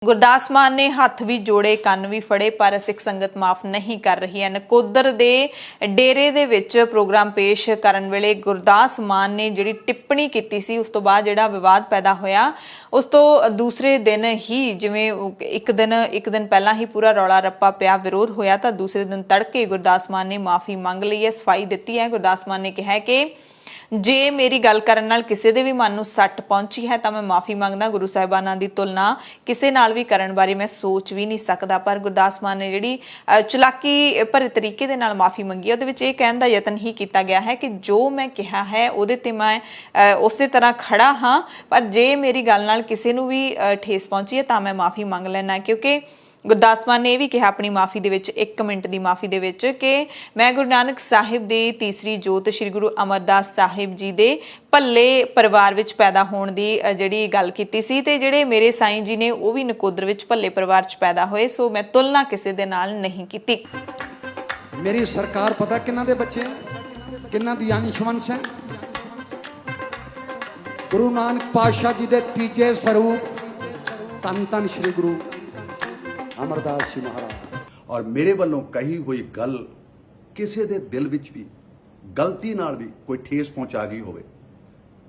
ਗੁਰਦਾਸ ਮਾਨ ਨੇ ਹੱਥ ਵੀ ਜੋੜੇ, ਕੰਨ ਵੀ ਫੜੇ, ਪਰ ਸਿੱਖ ਸੰਗਤ ਮਾਫ ਨਹੀਂ ਕਰ ਰਹੀ ਹੈ। ਨਕੋਦਰ ਦੇ ਡੇਰੇ ਦੇ ਵਿੱਚ ਪ੍ਰੋਗਰਾਮ ਪੇਸ਼ ਕਰਨ ਵੇਲੇ ਗੁਰਦਾਸ ਮਾਨ ਨੇ ਜਿਹੜੀ ਟਿੱਪਣੀ ਕੀਤੀ ਸੀ, ਉਸ ਤੋਂ ਬਾਅਦ ਜਿਹੜਾ ਵਿਵਾਦ ਪੈਦਾ ਹੋਇਆ, ਉਸ ਤੋਂ ਦੂਸਰੇ ਦਿਨ ਹੀ ਜਿਵੇਂ ਇੱਕ ਦਿਨ ਪਹਿਲਾਂ ਹੀ ਪੂਰਾ ਰੌਲਾ ਰੱਪਾ ਪਿਆ, ਵਿਰੋਧ ਹੋਇਆ, ਤਾਂ ਦੂਸਰੇ ਦਿਨ ਤੜਕੇ ਗੁਰਦਾਸ ਮਾਨ ਨੇ ਮਾਫੀ ਮੰਗ ਲਈ ਹੈ, ਸਫਾਈ ਦਿੱਤੀ ਹੈ। ਗੁਰਦਾਸ ਮਾਨ ਨੇ ਕਿਹਾ ਕਿ ਜੇ ਮੇਰੀ ਗੱਲ ਕਰਨ ਨਾਲ ਕਿਸੇ ਦੇ ਵੀ ਮਨ ਨੂੰ ਸੱਟ ਪਹੁੰਚੀ ਹੈ ਤਾਂ ਮੈਂ ਮਾਫੀ ਮੰਗਦਾ। ਗੁਰੂ ਸਾਹਿਬਾਨਾਂ ਦੀ ਤੁਲਨਾ ਕਿਸੇ ਨਾਲ ਵੀ ਕਰਨ ਬਾਰੇ ਮੈਂ ਸੋਚ ਵੀ ਨਹੀਂ ਸਕਦਾ। ਪਰ ਗੁਰਦਾਸ ਮਾਨ ਨੇ ਜਿਹੜੀ ਚਲਾਕੀ ਭਰੇ ਤਰੀਕੇ ਦੇ ਨਾਲ ਮਾਫੀ ਮੰਗੀ, ਉਹਦੇ ਵਿੱਚ ਇਹ ਕਹਿਣ ਦਾ ਯਤਨ ਹੀ ਕੀਤਾ ਗਿਆ ਹੈ ਕਿ ਜੋ ਮੈਂ ਕਿਹਾ ਹੈ ਉਹਦੇ ਤੇ ਮੈਂ ਉਸੇ ਤਰ੍ਹਾਂ ਖੜਾ ਹਾਂ, ਪਰ ਜੇ ਮੇਰੀ ਗੱਲ ਨਾਲ ਕਿਸੇ ਨੂੰ ਵੀ ਠੇਸ ਪਹੁੰਚੀ ਹੈ ਤਾਂ ਮੈਂ ਮਾਫੀ ਮੰਗ ਲੈਣਾ। ਕਿਉਂਕਿ ਗੁਰਦਾਸ ਮਾਨ ਨੇ ਇਹ ਵੀ ਕਿਹਾ ਆਪਣੀ ਮਾਫੀ ਦੇ ਵਿੱਚ, 1 ਮਿੰਟ ਦੀ ਮਾਫੀ ਦੇ ਵਿੱਚ, ਕਿ ਮੈਂ ਗੁਰੂ ਨਾਨਕ ਸਾਹਿਬ ਦੀ ਤੀਸਰੀ ਜੋਤ ਸ਼੍ਰੀ ਗੁਰੂ ਅਮਰਦਾਸ ਸਾਹਿਬ ਜੀ ਦੇ ਭੱਲੇ ਪਰਿਵਾਰ ਵਿੱਚ ਪੈਦਾ ਹੋਣ ਦੀ ਜਿਹੜੀ ਗੱਲ ਕੀਤੀ ਸੀ, ਤੇ ਜਿਹੜੇ ਮੇਰੇ ਸਾਈਂ ਜੀ ਨੇ ਉਹ ਵੀ ਨਕੋਦਰ ਵਿੱਚ ਭੱਲੇ ਪਰਿਵਾਰ 'ਚ ਪੈਦਾ ਹੋਏ, ਸੋ ਮੈਂ ਤੁਲਨਾ ਕਿਸੇ ਦੇ ਨਾਲ ਨਹੀਂ ਕੀਤੀ। ਮੇਰੀ ਸਰਕਾਰ ਪਤਾ ਕਿੰਨਾ ਦੇ ਬੱਚੇ, ਕਿੰਨਾ ਦੀ ਅੰਸ਼ਵੰਸ਼ ਹੈ? ਗੁਰੂ ਨਾਨਕ ਪਾਤਸ਼ਾਹ ਜੀ ਦੇ ਤੀਜੇ ਸਰੂਪ ਧੰਨ ਧੰਨ ਸ਼੍ਰੀ ਗੁਰੂ ਅਮਰਦਾਸ ਜੀ ਮਹਾਰਾਜ। ਔਰ ਮੇਰੇ ਵੱਲੋਂ ਕਹੀ ਹੋਈ ਗੱਲ ਕਿਸੇ ਦੇ ਦਿਲ ਵਿੱਚ ਵੀ ਗਲਤੀ ਨਾਲ ਵੀ ਕੋਈ ਠੇਸ ਪਹੁੰਚਾ ਗਈ ਹੋਵੇ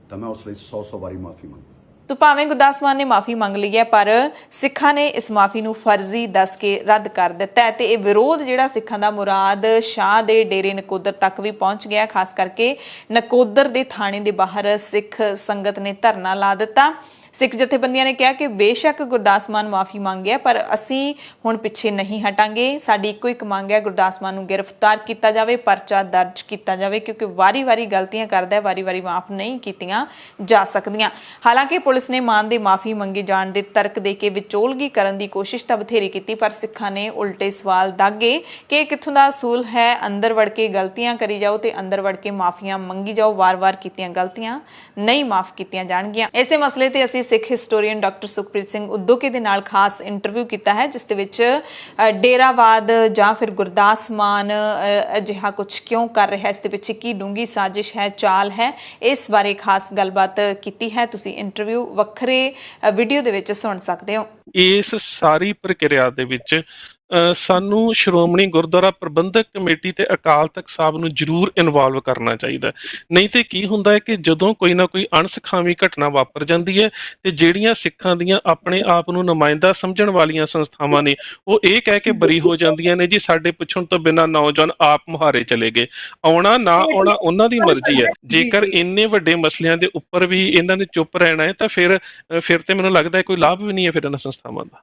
ਤਾਂ ਮੈਂ ਉਸ ਲਈ 100 ਵਾਰੀ ਮਾਫੀ ਮੰਗਦਾ। ਤੋ ਭਾਵੇਂ ਗੁਰਦਾਸ ਮਾਨ ਨੇ ਮਾਫੀ ਮੰਗ ਲਈ ਹੈ, ਪਰ ਸਿੱਖਾਂ ਨੇ ਇਸ ਮਾਫੀ ਨੂੰ ਫਰਜ਼ੀ ਦੱਸ ਕੇ ਰੱਦ ਕਰ ਦਿੱਤਾ ਹੈ, ਤੇ ਇਹ ਵਿਰੋਧ ਜਿਹੜਾ ਸਿੱਖਾਂ ਦਾ ਮੁਰਾਦ ਸ਼ਾਹ ਦੇ ਡੇਰੇ ਨਕੋਦਰ ਤੱਕ ਵੀ ਪਹੁੰਚ ਗਿਆ। ਖਾਸ ਕਰਕੇ ਨਕੋਦਰ ਦੇ ਥਾਣੇ ਦੇ ਬਾਹਰ ਸਿੱਖ ਸੰਗਤ ਨੇ ਧਰਨਾ ਲਾ ਦਿੱਤਾ। ਸਿੱਖ ਜਥੇਬੰਦੀਆਂ ਨੇ ਕਿਹਾ ਕਿ ਬੇਸ਼ੱਕ ਗੁਰਦਾਸ ਮਾਨ ਮਾਫੀ ਮੰਗਿਆ, ਪਰ ਅਸੀਂ ਹੁਣ ਪਿੱਛੇ ਨਹੀਂ ਹਟਾਂਗੇ। ਸਾਡੀ ਇੱਕੋ ਇੱਕ ਮੰਗ ਹੈ, ਗੁਰਦਾਸ ਮਾਨ ਨੂੰ ਗ੍ਰਿਫਤਾਰ ਕੀਤਾ ਜਾਵੇ, ਪਰਚਾ ਦਰਜ ਕੀਤਾ ਜਾਵੇ, ਕਿਉਂਕਿ ਵਾਰੀ-ਵਾਰੀ ਗਲਤੀਆਂ ਕਰਦਾ ਹੈ, ਵਾਰੀ-ਵਾਰੀ ਮਾਫ ਨਹੀਂ ਕੀਤੀਆਂ ਜਾ ਸਕਦੀਆਂ। ਹਾਲਾਂਕਿ ਪੁਲਿਸ ਨੇ ਮਾਨ ਦੇ ਮਾਫੀ ਮੰਗੇ ਜਾਣ ਦੇ ਤਰਕ ਦੇ ਕੇ ਵਿਚੋਲਗੀ ਕਰਨ ਦੀ ਕੋਸ਼ਿਸ਼ ਤਾਂ ਬਥੇਰੀ ਕੀਤੀ, ਪਰ ਸਿੱਖਾਂ ਨੇ ਉਲਟੇ ਸਵਾਲ ਦਾਗੇ ਕਿ ਕਿੱਥੋਂ ਦਾ ਅਸੂਲ ਹੈ ਅੰਦਰ ਵੜ ਕੇ ਗਲਤੀਆਂ ਕਰੀ ਜਾਓ ਤੇ ਅੰਦਰ ਵੜ ਕੇ ਮਾਫੀਆਂ ਮੰਗੀ ਜਾਓ, ਵਾਰ-ਵਾਰ ਕੀਤੀਆਂ ਗਲਤੀਆਂ ਨਹੀਂ ਮਾਫ ਕੀਤੀਆਂ ਜਾਣਗੀਆਂ। ਇਸੇ ਮਸਲੇ ਤੇ ਅਸੀਂ ਸਿੱਖ ਹਿਸਟੋਰੀਅਨ ਡਾਕਟਰ ਸੁਖਪ੍ਰੀਤ ਸਿੰਘ ਉਦੋਕੇ ਦੇ ਨਾਲ ਖਾਸ ਇੰਟਰਵਿਊ ਕੀਤਾ ਹੈ, ਜਿਸ ਦੇ ਵਿੱਚ ਡੇਰਾਵਾਦ ਜਾਂ ਫਿਰ ਗੁਰਦਾਸ ਮਾਨ ਅਜਿਹਾ ਕੁਝ ਕਿਉਂ ਕਰ ਰਿਹਾ, ਇਸ ਦੇ ਪਿੱਛੇ ਕੀ ਡੂੰਗੀ ਸਾਜ਼ਿਸ਼ ਹੈ, ਚਾਲ ਹੈ, ਇਸ ਬਾਰੇ ਖਾਸ ਗੱਲਬਾਤ ਕੀਤੀ ਹੈ। ਤੁਸੀਂ ਇੰਟਰਵਿਊ ਵੱਖਰੇ ਵੀਡੀਓ ਦੇ ਵਿੱਚ ਸੁਣ ਸਕਦੇ ਹੋ। ਇਸ ਸਾਰੀ ਪ੍ਰਕਿਰਿਆ ਦੇ ਵਿੱਚ ਸਾਨੂੰ ਸ਼੍ਰੋਮਣੀ ਗੁਰਦੁਆਰਾ ਪ੍ਰਬੰਧਕ ਕਮੇਟੀ ਤੇ ਅਕਾਲ ਤਖਤ ਸਾਹਿਬ ਨੂੰ ਜ਼ਰੂਰ ਇਨਵੋਲਵ ਕਰਨਾ ਚਾਹੀਦਾ। ਨਹੀਂ ਤੇ ਕੀ ਹੁੰਦਾ ਹੈ ਕਿ ਜਦੋਂ ਕੋਈ ਨਾ ਕੋਈ ਅਣਸਖਾਵੀ ਘਟਨਾ ਵਾਪਰ ਜਾਂਦੀ ਹੈ ਤੇ ਜਿਹੜੀਆਂ ਸਿੱਖਾਂ ਦੀਆਂ ਆਪਣੇ ਆਪ ਨੂੰ ਨੁਮਾਇੰਦਾ ਸਮਝਣ ਵਾਲੀਆਂ ਸੰਸਥਾਵਾਂ ਨੇ, ਉਹ ਇਹ ਕਹਿ ਕੇ ਬਰੀ ਹੋ ਜਾਂਦੀਆਂ ਨੇ ਜੀ ਸਾਡੇ ਪੁੱਛਣ ਤੋਂ ਬਿਨਾਂ ਨੌਜਵਾਨ ਆਪ ਮੁਹਾਰੇ ਚਲੇ ਗਏ। ਆਉਣਾ ਨਾ ਆਉਣਾ ਉਹਨਾਂ ਦੀ ਮਰਜ਼ੀ ਹੈ। ਜੇਕਰ ਇੰਨੇ ਵੱਡੇ ਮਸਲਿਆਂ ਦੇ ਉੱਪਰ ਵੀ ਇਹਨਾਂ ਨੇ ਚੁੱਪ ਰਹਿਣਾ ਹੈ ਤਾਂ ਫਿਰ ਤੇ ਮੈਨੂੰ ਲੱਗਦਾ ਹੈ ਕੋਈ ਲਾਭ ਵੀ ਨਹੀਂ ਹੈ ਫਿਰ ਇਹਨਾਂ ਸੰਸਥਾਵਾਂ ਦਾ।